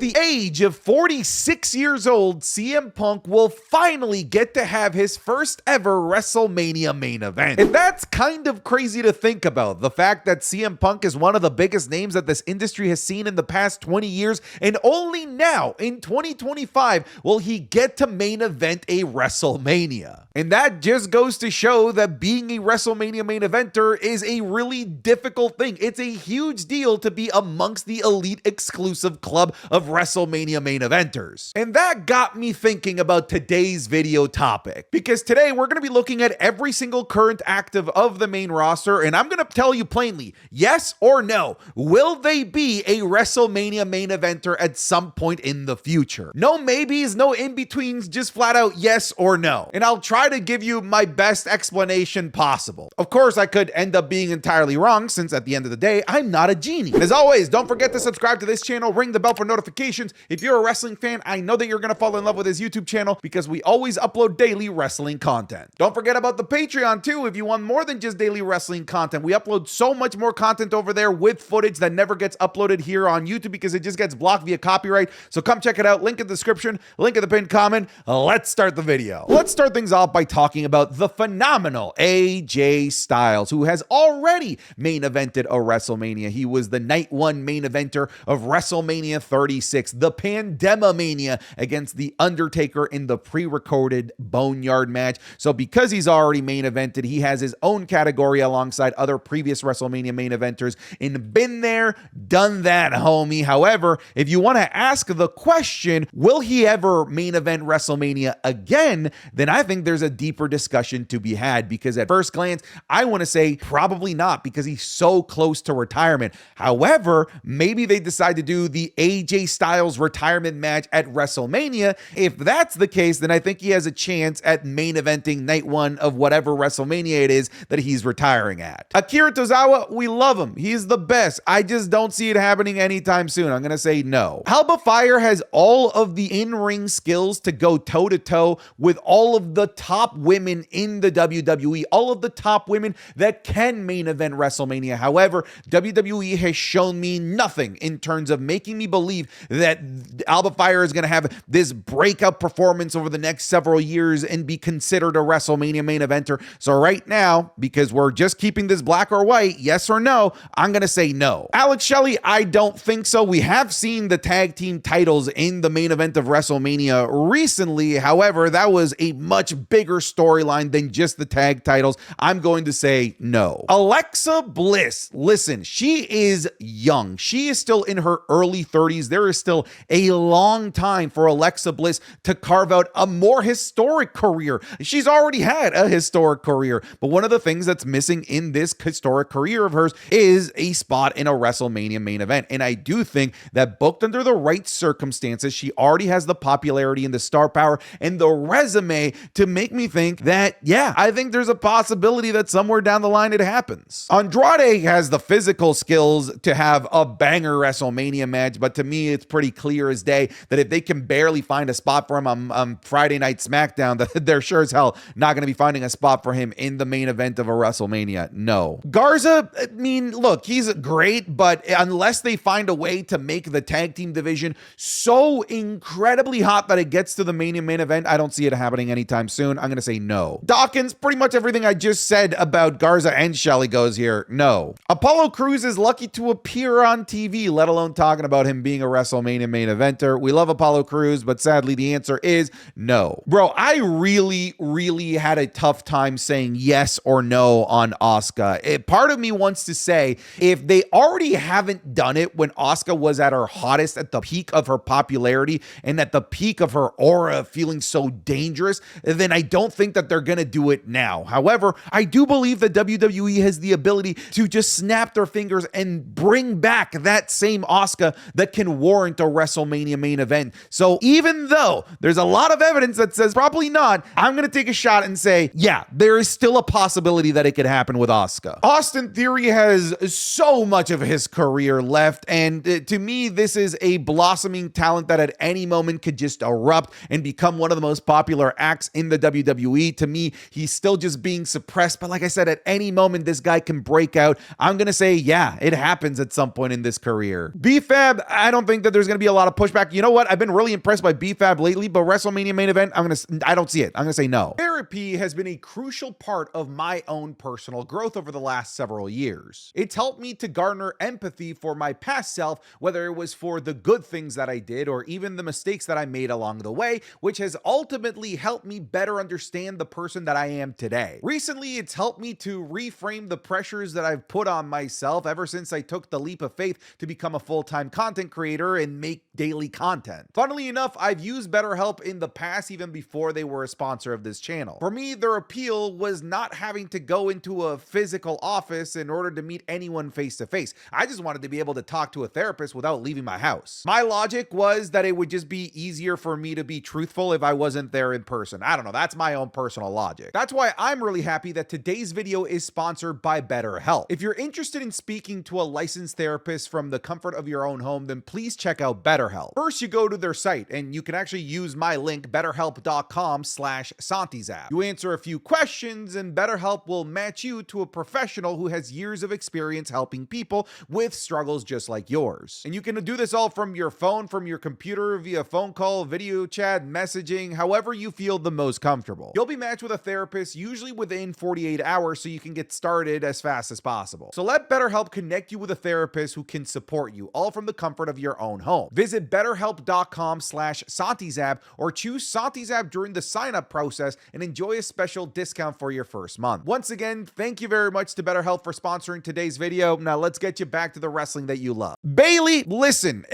the age of 46 years old, CM Punk will finally get to have his first ever WrestleMania main event. And that's kind of crazy to think about. The fact that CM Punk is one of the biggest names that this industry has seen in the past 20 years, and only now in 2025 will he get to main event a WrestleMania. And that just goes to show that being a WrestleMania main eventer is a really difficult thing. It's a huge deal to be amongst the elite exclusive club of WrestleMania main eventers. And that got me thinking about today's video topic, because today we're going to be looking at every single current active of the main roster, and I'm going to tell you plainly, yes or no, will they be a WrestleMania main eventer at some point in the future? No maybes, no in-betweens, just flat out yes or no. And I'll try to give you my best explanation possible. Of course, I could end up being entirely wrong, since at the end of the day, I'm not a genie. And as always, don't forget to subscribe to this channel, ring the bell for notifications. If you're a wrestling fan, I know that you're going to fall in love with this YouTube channel because we always upload daily wrestling content. Don't forget about the Patreon too if you want more than just daily wrestling content. We upload so much more content over there with footage that never gets uploaded here on YouTube because it just gets blocked via copyright. So come check it out. Link in the description, link in the pinned comment. Let's start the video. Let's start things off by talking about the phenomenal AJ Styles, who has already main evented a WrestleMania. He was the night one main eventer of WrestleMania 36, the Pandemamania against The Undertaker in the pre-recorded Boneyard match. So because he's already main evented, he has his own category alongside other previous WrestleMania main eventers, and been there, done that, homie. However, if you want to ask the question, will he ever main event WrestleMania again, then I think there's a deeper discussion to be had, because at first glance, I want to say probably not, because he's so close to retirement. However, maybe they decide to do the AJ Styles retirement match at WrestleMania. If that's the case, then I think he has a chance at main eventing night one of whatever WrestleMania it is that he's retiring at. Akira Tozawa, we love him. He's the best. I just don't see it happening anytime soon. I'm going to say no. Alba Fire has all of the in-ring skills to go toe-to-toe with all of the top women in the WWE, all of the top women that can main event WrestleMania. However, WWE has shown me nothing in terms of making me believe that Alba Fire is going to have this breakout performance over the next several years and be considered a WrestleMania main eventer. So right now, because we're just keeping this black or white, yes or no, I'm going to say no. Alex Shelley, I don't think so. We have seen the tag team titles in the main event of WrestleMania recently. However, that was a much bigger storyline than just the tag titles. I'm going to say no. Alexa Bliss, listen, she is young. She is still in her early 30s. There is still a long time for Alexa Bliss to carve out a more historic career. She's already had a historic career, but one of the things that's missing in this historic career of hers is a spot in a WrestleMania main event. And I do think that booked under the right circumstances, she already has the popularity and the star power and the resume to make me think that, yeah, I think there's a possibility that somewhere down the line it happens. Andrade has the physical skills to have a banger WrestleMania match, but to me, it's pretty clear as day that if they can barely find a spot for him on Friday Night SmackDown, that they're sure as hell not going to be finding a spot for him in the main event of a WrestleMania. No. Garza, I mean, look, he's great, but unless they find a way to make the tag team division so incredibly hot that it gets to the main event, I don't see it happening anytime soon. I'm going to say no. Dawkins, pretty much everything I just said about Garza and Shelley goes here. No. Apollo Crews is lucky to appear on TV, let alone talking about him being a WrestleMania main eventer. We love Apollo Crews, but sadly the answer is no. Bro, I really had a tough time saying yes or no on Asuka. Part of me wants to say, if they already haven't done it when Asuka was at her hottest, at the peak of her popularity and at the peak of her aura, feeling so dangerous, then I don't think that they're going to do it now. However, I do believe that WWE has the ability to just snap their fingers and bring back that same Asuka that can warrant a WrestleMania main event. So even though there's a lot of evidence that says probably not, I'm going to take a shot and say, yeah, there is still a possibility that it could happen with Asuka. Austin Theory has so much of his career left, and to me, this is a blossoming talent that at any moment could just erupt and become one of the most popular acts in the WWE. To me, he's still just being suppressed, but like I said, at any moment, this guy can break out. I'm going to say, yeah, it happens at some point in this career. B-Fab, I don't think that there's going to be a lot of pushback. You know what? I've been really impressed by BFAB lately, but WrestleMania main event, I don't see it. I'm going to say no. Therapy has been a crucial part of my own personal growth over the last several years. It's helped me to garner empathy for my past self, whether it was for the good things that I did or even the mistakes that I made along the way, which has ultimately helped me better understand the person that I am today. Recently, it's helped me to reframe the pressures that I've put on myself ever since I took the leap of faith to become a full-time content creator and make daily content. Funnily enough, I've used BetterHelp in the past, even before they were a sponsor of this channel. For me, their appeal was not having to go into a physical office in order to meet anyone face to face. I just wanted to be able to talk to a therapist without leaving my house. My logic was that it would just be easier for me to be truthful if I wasn't there in person. I don't know, that's my own personal logic. That's why I'm really happy that today's video is sponsored by BetterHelp. If you're interested in speaking to a licensed therapist from the comfort of your own home, then please check out BetterHelp. First, you go to their site and you can actually use my link, betterhelp.com/SantiZap. You answer a few questions and BetterHelp will match you to a professional who has years of experience helping people with struggles just like yours. And you can do this all from your phone, from your computer, via phone call, video chat, messaging, however you feel the most comfortable. You'll be matched with a therapist usually within 48 hours so you can get started as fast as possible. So let BetterHelp connect you with a therapist who can support you, all from the comfort of your own home. Visit betterhelp.com/SantiZap or choose SantiZap during the sign-up process and enjoy a special discount for your first month. Once again, thank you very much to BetterHelp for sponsoring today's video. Now let's get you back to the wrestling that you love. Bayley, listen,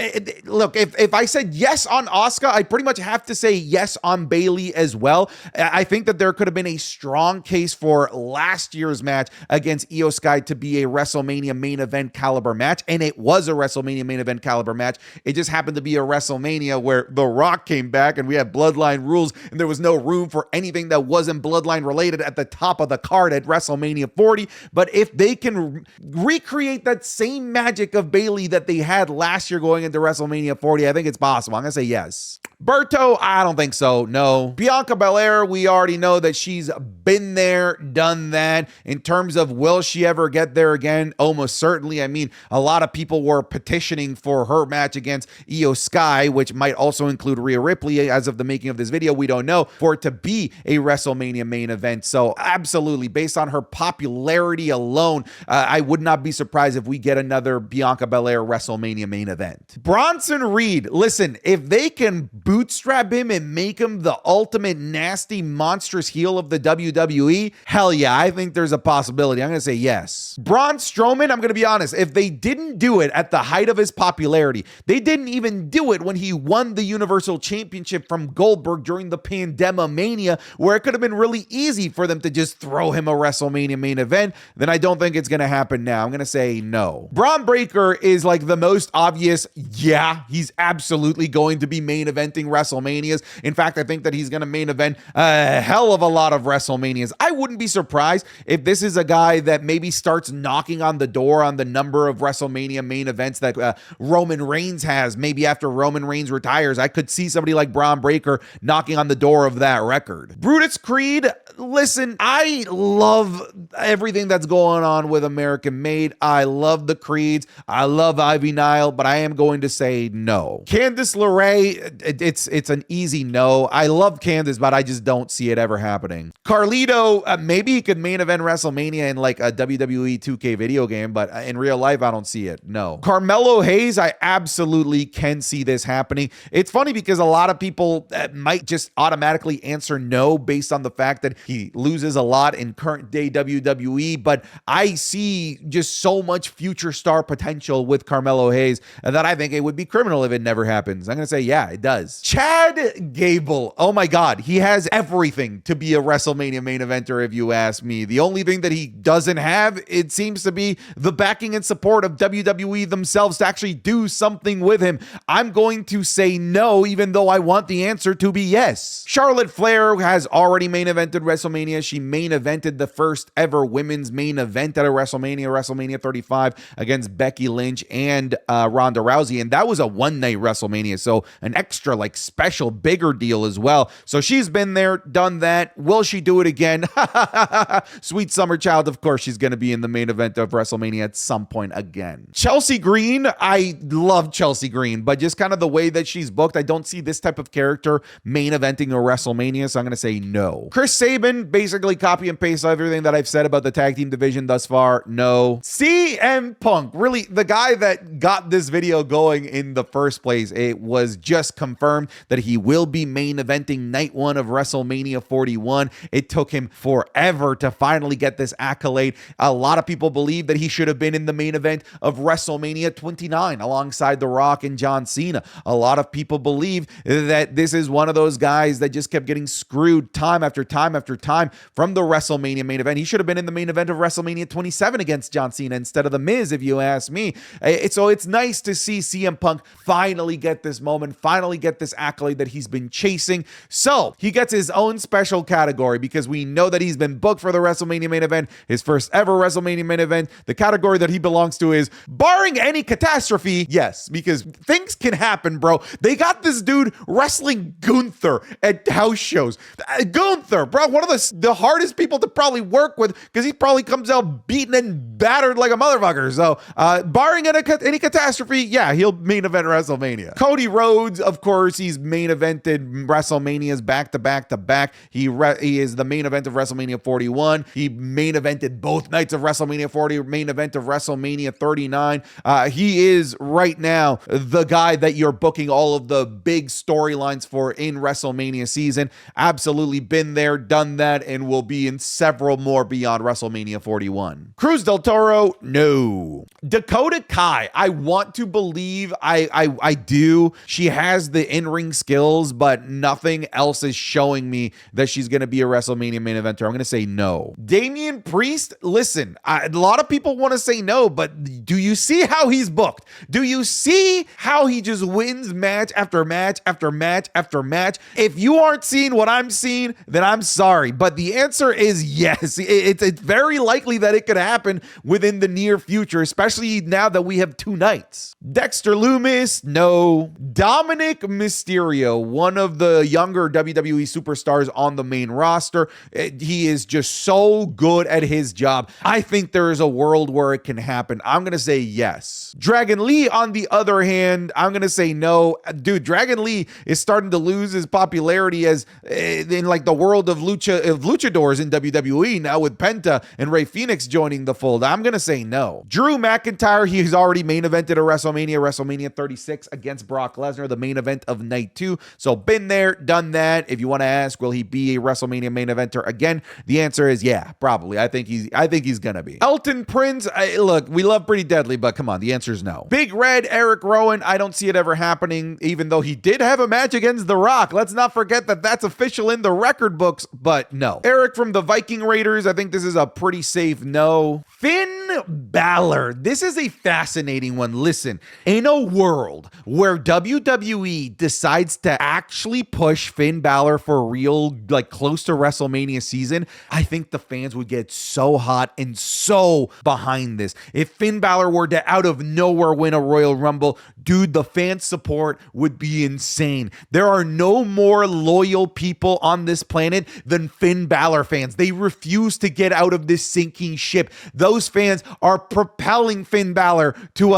look, if I said yes on Asuka, I pretty much have to say yes on Bayley as well. I think that there could have been a strong case for last year's match against Io Sky to be a WrestleMania main event caliber match, and it was a WrestleMania main event caliber match. It just happened to be a WrestleMania where The Rock came back and we had Bloodline rules and there was no room for anything that wasn't Bloodline related at the top of the card at WrestleMania 40. But if they can recreate that same magic of Bayley that they had last year going into WrestleMania 40, I think it's possible. I'm going to say yes. Berto, I don't think so. No. Bianca Belair, we already know that she's been there, done that. In terms of will she ever get there again? Almost certainly. I mean, a lot of people were petitioning for her match against Io Sky, which might also include Rhea Ripley. As of the making of this video, we don't know, for it to be a WrestleMania main event. So absolutely, based on her popularity alone, I would not be surprised if we get another Bianca Belair WrestleMania main event. Bronson Reed, listen, if they can bootstrap him and make him the ultimate nasty, monstrous heel of the WWE, hell yeah, I think there's a possibility. I'm going to say yes. Braun Strowman, I'm going to be honest, if they didn't do it at the height of his popularity, they didn't even do it when he won the Universal Championship from Goldberg during the Pandemomania, where it could have been really easy for them to just throw him a WrestleMania main event, then I don't think it's going to happen now. I'm going to say no. Braun Breaker is like the most obvious, yeah, he's absolutely going to be main eventing WrestleManias. In fact, I think that he's going to main event a hell of a lot of WrestleManias. I wouldn't be surprised if this is a guy that maybe starts knocking on the door on the number of WrestleMania main events that Roman Reigns has. Maybe after Roman Reigns retires, I could see somebody like Braun Breaker knocking on the door of that record. Brutus Creed, listen, I love everything that's going on with American Made. I love the Creeds. I love Ivy Nile, but I am going to say no. Candice LeRae, it's an easy no. I love Candice, but I just don't see it ever happening. Carlito, maybe he could main event WrestleMania in like a WWE 2K video game, but in real life, I don't see it. No. Carmelo Hayes, I absolutely can see this happening. It's funny because a lot of people might just automatically answer no based on the fact that he loses a lot in current day WWE, but I see just so much future star potential with Carmelo Hayes that I think it would be criminal if it never happens. I'm going to say, yeah, it does. Chad Gable, oh my God, he has everything to be a WrestleMania main eventer if you ask me. The only thing that he doesn't have, it seems to be the backing and support of WWE themselves to actually do something with him. I'm going to say no, even though I want the answer to be yes. Charlotte Flair has already main evented WrestleMania. She main evented the first ever women's main event at a WrestleMania 35 against Becky Lynch and Ronda Rousey, and that was a one-night WrestleMania, so an extra like special bigger deal as well. So she's been there, done that. Will she do it again? Sweet summer child. Of course, she's going to be in the main event of WrestleMania at some point again. Chelsea Green. I love Chelsea Green, but just kind of the way that she's booked, I don't see this type of character main eventing a WrestleMania. So I'm going to say no. Chris Sabin, basically copy and paste everything that I've said about the tag team division thus far. No. CM Punk, really the guy that got this video going in the first place. It was just confirmed that he will be main eventing night one of WrestleMania 41. It took him forever to finally get this accolade. A lot of people believe that he should have been in the main event of WrestleMania 29 alongside The Rock and John Cena. A lot of people believe that this is one of those guys that just kept getting screwed time after time after time from the WrestleMania main event. He should have been in the main event of WrestleMania 27 against John Cena instead of The Miz, if you ask me. So it's nice to see CM Punk finally get this moment, finally get this accolade that he's been chasing. So he gets his own special category because we know that he's been booked for the WrestleMania main event, his first ever WrestleMania main event. The category that he belongs to is barring any catastrophe. Yes, because things can happen, bro. They got this dude wrestling Gunther at house shows. Gunther, bro, one of the hardest people to probably work with because he probably comes out beaten and battered like a motherfucker. So barring any catastrophe, yeah, he'll main event WrestleMania. Cody Rhodes, of course, he's main evented WrestleManias back to back to back. He is the main event of WrestleMania 41. He main evented both nights of WrestleMania 40, main event of WrestleMania 39. He is right now the guy that you're booking all of the big storylines for in WrestleMania season. Absolutely been there, done that, and will be in several more beyond WrestleMania 41. Cruz del Toro, no. Dakota Kai, I want to believe, I do. She has the in-ring skills, but nothing else is showing me that she's going to be a WrestleMania main eventer. I'm going to say no. Damian Priest, listen, a lot of people want to say no, but do you see how he's booked? Do you see how he just wins match after match after match after match? If you aren't seeing what I'm seeing, then I'm sorry. But the answer is yes. It's very likely that it could happen within the near future, especially now that we have two nights. Dexter Lumis, no. Dominic Mysterio, one of the younger WWE superstars on the main roster. He is just so good at his job. I think there is a world where it can happen. I'm going to say yes. Dragon Lee, on the other hand, I'm going to say no. Dude, Dragon Lee is starting to lose his popularity as in like the world of luchadors in WWE now with Penta and Rey Fenix joining the fold. I'm going to say no. Drew McIntyre, he's already main evented a WrestleMania 36 against Brock Lesnar, the main event of night 2. So been there, done that. If you want to ask, will he be a WrestleMania main eventer again? The answer is yeah, probably. I think he's going to be. Elton Prince, look, we love Pretty Deadly, but come on, the answer is no. Big Red, Eric Rowan, I don't see it ever happening, even though he did have a match against The Rock. Let's not forget that that's official in the record books, but no. Eric from the Viking Raiders, I think this is a pretty safe no. Finn Balor, this is a fascinating one. Listen, in a world where WWE decides to actually push Finn Balor for real, like close to WrestleMania season, I think the fans would get so hot and so behind this. If Finn Balor were to out of nowhere win a Royal Rumble, dude, the fan support would be insane. There are no more loyal people on this planet than Finn Balor fans. They refuse to get out of this sinking ship. Those fans are propelling Finn Balor to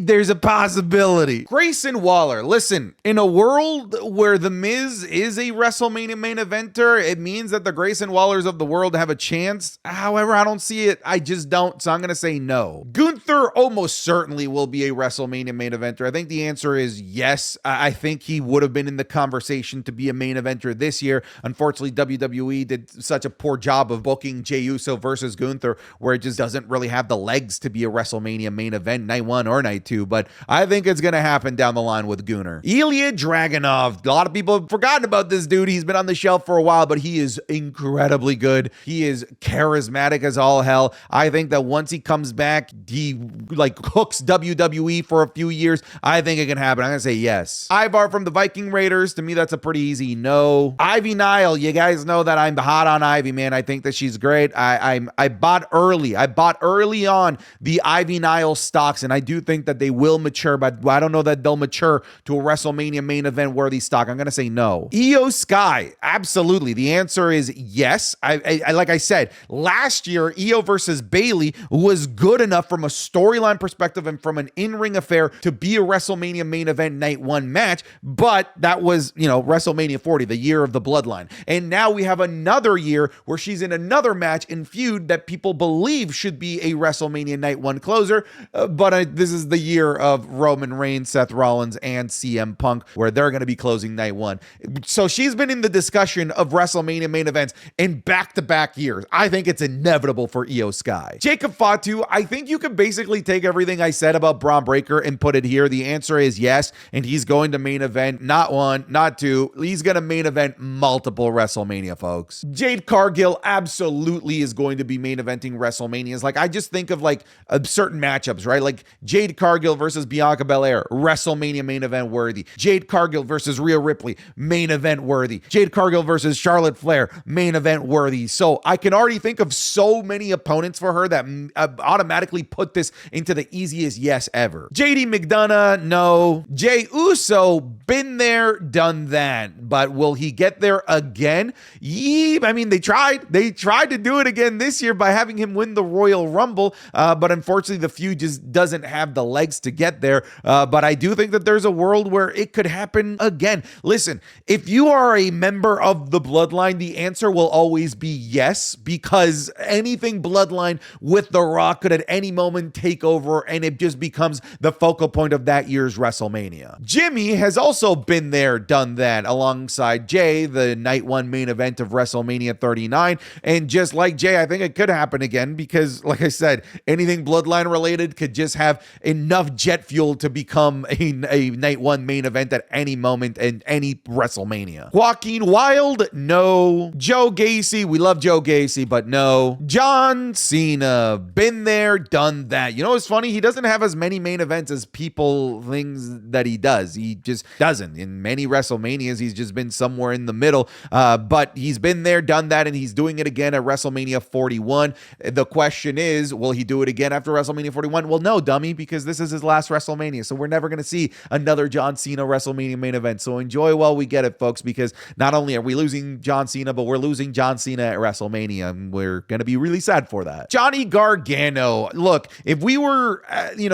there's a possibility. Grayson Waller, listen, in a world where The Miz is a WrestleMania main eventer, it means that the Grayson Wallers of the world have a chance. However, I don't see it. I just don't, so I'm going to say no. Gunther almost certainly will be a WrestleMania main eventer. I think the answer is yes. I think he would have been in the conversation to be a main eventer this year. Unfortunately, WWE did such a poor job of booking Jey Uso versus Gunther, where it just doesn't really have the legs to be a WrestleMania main event night 1 or night 2, but I think it's going to happen down the line with Gunnar. Ilya Dragunov, a lot of people have forgotten about this dude. He's been on the shelf for a while, but he is incredibly good. He is charismatic as all hell. I think that once he comes back, he like hooks WWE for a few years. I think it can happen. I'm going to say yes. Ivar from the Viking Raiders, to me, that's a pretty easy no. Ivy Nile, you guys know that I'm hot on Ivy, man. I think that she's great. I bought early. I bought early on the Ivy Nile stocks, and I do think that they will mature, but I don't know that they'll mature to a WrestleMania main event worthy stock? I'm going to say no. Io Sky, absolutely. The answer is yes. I like I said, last year, Io versus Bayley was good enough from a storyline perspective and from an in-ring affair to be a WrestleMania main event night one match, but that was, WrestleMania 40, the year of the bloodline. And now we have another year where she's in another match in feud that people believe should be a WrestleMania night one closer, but this is the year of Roman Reigns, Seth Rollins, and CM Punk, where they're going to be closing night one. So she's been in the discussion of WrestleMania main events in back-to-back years. I think it's inevitable for Io Sky. Jacob Fatu, I think you could basically take everything I said about Braun Breaker and put it here. The answer is yes, and he's going to main event not one, not two. He's going to main event multiple WrestleMania, folks. Jade Cargill absolutely is going to be main eventing WrestleManias. Like, I just think of like certain matchups, right? Like Jade Cargill versus Bianca Belair, WrestleMania main event worthy. Jade Cargill versus Rhea Ripley, main event worthy. Jade Cargill versus Charlotte Flair, main event worthy. So I can already think of so many opponents for her that automatically put this into the easiest yes ever. JD McDonough, no. Jey Uso, been there, done that. But will he get there again? I mean, they tried. They tried to do it again this year by having him win the Royal Rumble, but unfortunately the feud just doesn't have the legs to get there. But I do think that there's a world where it could happen again. Listen, if you are a member of the Bloodline, the answer will always be yes, because anything Bloodline with The Rock could at any moment take over, and it just becomes the focal point of that year's WrestleMania. Jimmy has also been there, done that, alongside Jay, the night one main event of WrestleMania 39. And just like Jay, I think it could happen again because, like I said, anything Bloodline related could just have enough jet fuel to become a night one main event at any moment in any WrestleMania. Joaquin Wilde, no. Joe Gacy, we love Joe Gacy, but no. John Cena, been there, done that. You know what's funny? He doesn't have as many main events as people things that he does. He just doesn't. In many WrestleManias, he's just been somewhere in the middle, but he's been there, done that, and he's doing it again at WrestleMania 41. The question is, will he do it again after WrestleMania 41? Well, no, dummy, because this is his last WrestleMania, so we're never going to see another John Cena WrestleMania main event. So enjoy while we get it, folks, because not only are we losing John Cena, but we're losing John Cena at WrestleMania, and we're going to be really sad for that. Johnny Gargano. Look, if we were,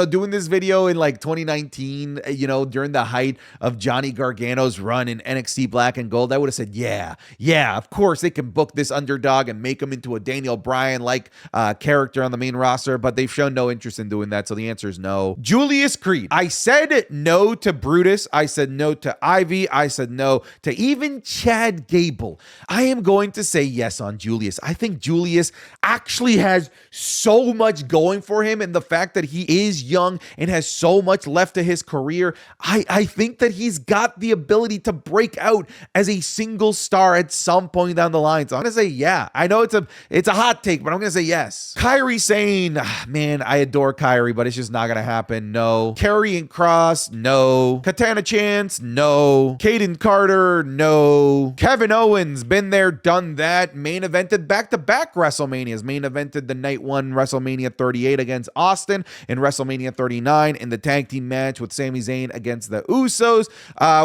doing this video in like 2019, during the height of Johnny Gargano's run in NXT Black and Gold, I would have said, yeah, of course they can book this underdog and make him into a Daniel Bryan-like character on the main roster, but they've shown no interest in doing that, so the answer is no. Julius Creed. I said no to Brutus. I said no to Ivy. I said no to even Chad Gable. I am going to say yes on Julius. I think Julius actually has so much going for him, and the fact that he is young and has so much left to his career, I think that he's got the ability to break out as a single star at some point down the line. So I'm going to say yeah. I know it's a hot take, but I'm going to say yes. Kyrie Sane, man, I adore Kyrie, but it's just not going to happen. No. Karrion Kross, no. Katana Chance, no. Caden Carter, no. Kevin Owens, been there, done that. Main evented back-to-back WrestleManias. Main evented the night one WrestleMania 38 against Austin and WrestleMania 39 in the tag team match with Sami Zayn against the Usos.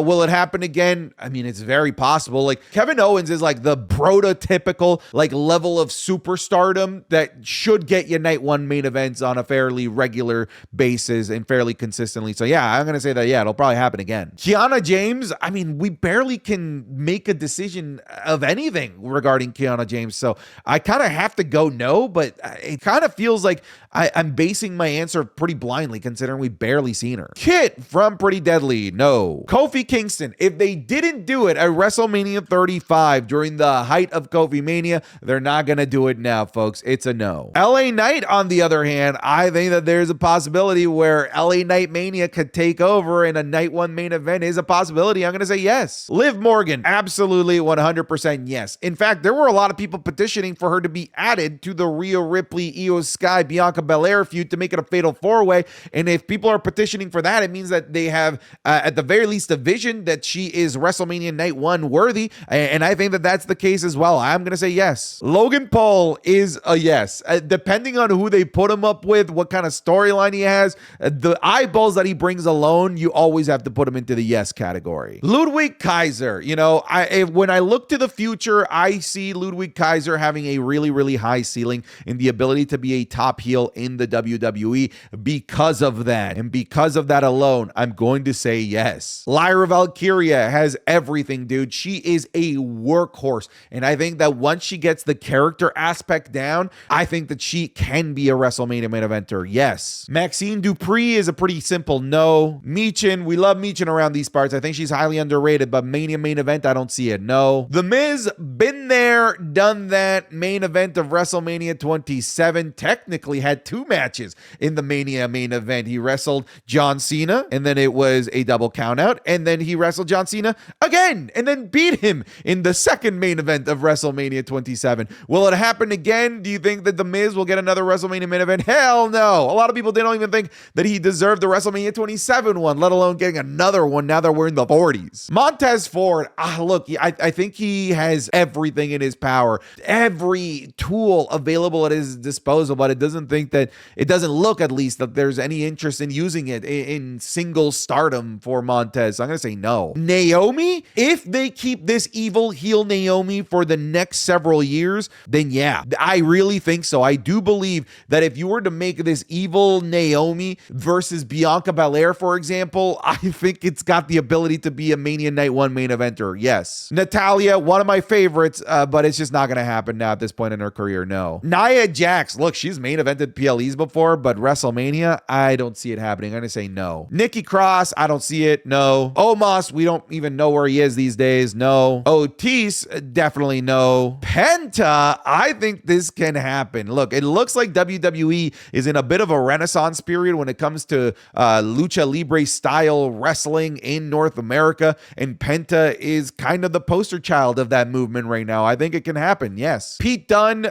Will it happen again? I mean, it's very possible. Like, Kevin Owens is like the prototypical like level of superstardom that should get you night one main events on a fairly regular basis and fairly consistently. So yeah, I'm going to say that, yeah, it'll probably happen again. Kiana James, I mean, we barely can make a decision of anything regarding Kiana James. So I kind of have to go no, but it kind of feels like I'm basing my answer pretty blindly considering we barely seen her. Kit from Pretty Deadly, no. Kofi Kingston, if they didn't do it at WrestleMania 35 during the height of Kofi Mania, they're not going to do it now, folks. It's a no. LA Knight, on the other hand, I think that there's a possibility where LA Knight Mania could take over and a night one main event is a possibility. I'm going to say yes. Liv Morgan, absolutely 100% yes. In fact, there were a lot of people petitioning for her to be added to the Rhea Ripley, Io Sky, Bianca Belair feud to make it a fatal four-way. And if people are petitioning for that, it means that they have, at the very least, a vision that she is WrestleMania Night 1 worthy. And I think that that's the case as well. I'm going to say yes. Logan Paul is a yes. Depending on who they put him up with, what kind of storyline he has, the eyeballs that he brings alone, you always have have to put him into the yes category. Ludwig Kaiser, when I look to the future, I see Ludwig Kaiser having a really, really high ceiling in the ability to be a top heel in the WWE because of that. And because of that alone, I'm going to say yes. Lyra Valkyria has everything, dude. She is a workhorse. And I think that once she gets the character aspect down, I think that she can be a WrestleMania main eventer. Yes. Maxine Dupree is a pretty simple no. Michin, we love Michin around these parts. I think she's highly underrated, but Mania main event, I don't see it. No. The Miz, been there, done that. Main event of WrestleMania 27, technically had 2 matches in the Mania main event. He wrestled John Cena, and then it was a double countout, and then he wrestled John Cena again, and then beat him in the second main event of WrestleMania 27. Will it happen again? Do you think that The Miz will get another WrestleMania main event? Hell no. A lot of people didn't even think that he deserved the WrestleMania 27 one, let alone getting another one now that we're in the 40s. Montez Ford, look, I think he has everything in his power, every tool available at his disposal, but it doesn't look at least that there's any interest in using it in single stardom for Montez. So I'm going to say no. Naomi, if they keep this evil heel Naomi for the next several years, then yeah, I really think so. I do believe that if you were to make this evil Naomi versus Bianca Belair, for example, I think it's got the ability to be a Mania Night 1 main eventer. Yes. Natalia, one of my favorites, but it's just not going to happen now at this point in her career. No. Nia Jax, look, she's main evented PLEs before, but WrestleMania, I don't see it happening. I'm going to say no. Nikki Cross, I don't see it. No. Omos, we don't even know where he is these days. No. Otis, definitely no. Penta, I think this can happen. Look, it looks like WWE is in a bit of a renaissance period when it comes to lucha libre style wrestling in North America, and Penta is kind of the poster child of that movement right now. I think it can happen. Yes. Pete Dunne,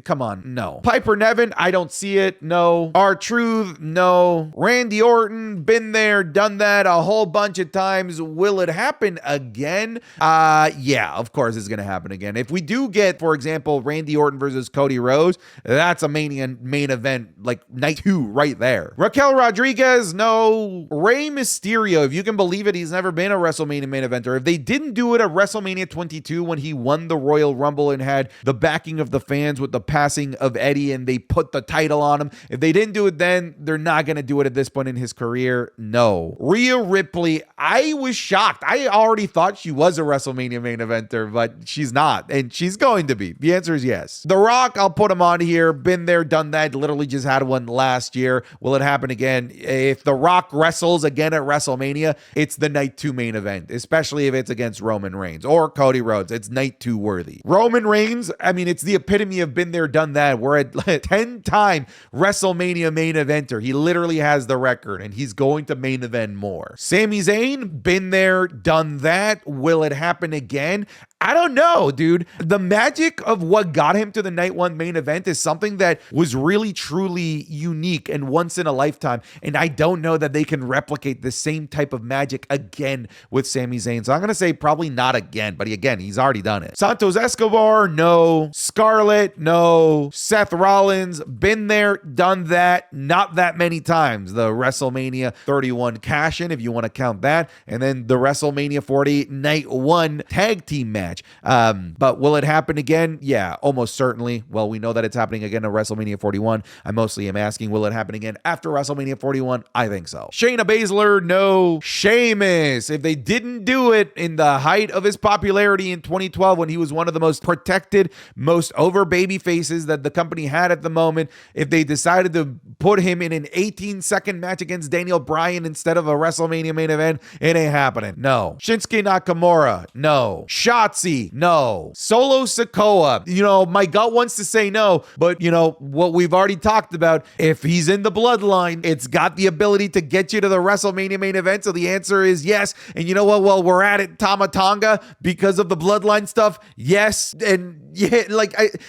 come on. No. Piper Niven, I don't see it. No. R-Truth, no. Randy Orton, been there, done that a whole bunch of times. Will it happen again? Yeah, of course it's going to happen again. If we do get, for example, Randy Orton versus Cody Rhodes, that's a Mania main event, like night 2 right there. Raquel Rodriguez, no. Rey Mysterio, if you can believe it, he's never been a WrestleMania main eventer. If they didn't do it at WrestleMania 22 when he won the Royal Rumble and had the backing of the fans with the passing of Eddie and they put the title on him, if they didn't do it then, they're not going to do it at this point in his career. No. Rhea Ripley, I was shocked. I already thought she was a WrestleMania main eventer, but she's not, and she's going to be. The answer is yes. The Rock, I'll put him on here. Been there, done that. Literally just had one last year. Will it happen again? If The Rock wrestles again at WrestleMania, it's the night 2 main event, especially if it's against Roman Reigns or Cody Rhodes. It's night 2 worthy. Roman Reigns, it's the epitome of been there, done that. We're at 10-time WrestleMania main eventer. He literally has the record, and he's going to main event more. Sami Zayn, been there, done that. Will it happen again? I don't know, dude. The magic of what got him to the night 1 main event is something that was really, truly unique and once in a lifetime. And I don't know that they can replicate the same type of magic again with Sami Zayn. So I'm going to say probably not again. But again, he's already done it. Santos Escobar, no. Scarlett, no. Seth Rollins, been there, done that. Not that many times. The WrestleMania 31 cash-in, if you want to count that. And then the WrestleMania 48 night 1 tag team match. But will it happen again? Yeah, almost certainly. Well, we know that it's happening again at WrestleMania 41. I mostly am asking, will it happen again after WrestleMania 41? I think so. Shayna Baszler, no. Sheamus, if they didn't do it in the height of his popularity in 2012 when he was one of the most protected, most over baby faces that the company had at the moment, if they decided to put him in an 18-second match against Daniel Bryan instead of a WrestleMania main event, it ain't happening. No. Shinsuke Nakamura, no. Shotzi, no. Solo Sikoa, my gut wants to say no, but what we've already talked about, if he's in the bloodline, it's got the ability to get you to the WrestleMania main event. So the answer is yes. And you know what? Well, we're at it, Tama Tonga, because of the bloodline stuff. Yes. And yeah,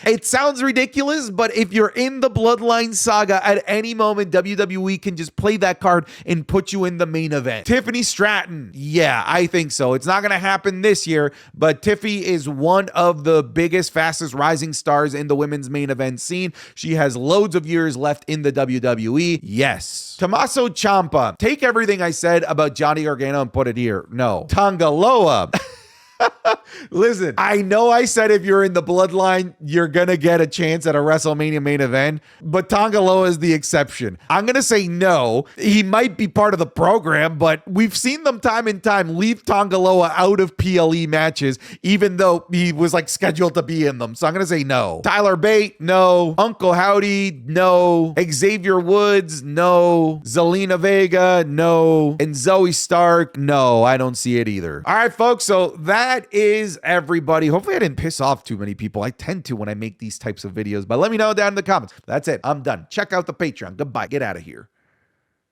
it sounds ridiculous, but if you're in the bloodline saga at any moment, WWE can just play that card and put you in the main event. Tiffany Stratton, yeah, I think so. It's not going to happen this year, but Tiffy is one of the biggest, fastest rising stars in the women's main event scene. She has loads of years left in the WWE. Yes. Tommaso Ciampa, take everything I I said about Johnny Gargano and put it here. No. Tongaloa. Listen, I know I said if you're in the bloodline, you're going to get a chance at a WrestleMania main event, but Tongaloa is the exception. I'm going to say no. He might be part of the program, but we've seen them time and time leave Tongaloa out of PLE matches, even though he was like scheduled to be in them. So I'm going to say no. Tyler Bate, no. Uncle Howdy, no. Xavier Woods, no. Zelina Vega, no. And Zoe Stark, no. I don't see it either. All right, folks. So that is everybody. Hopefully I didn't piss off too many people. I tend to when I make these types of videos, but let me know down in the comments. That's it. I'm done. Check out the Patreon. Goodbye. Get out of here.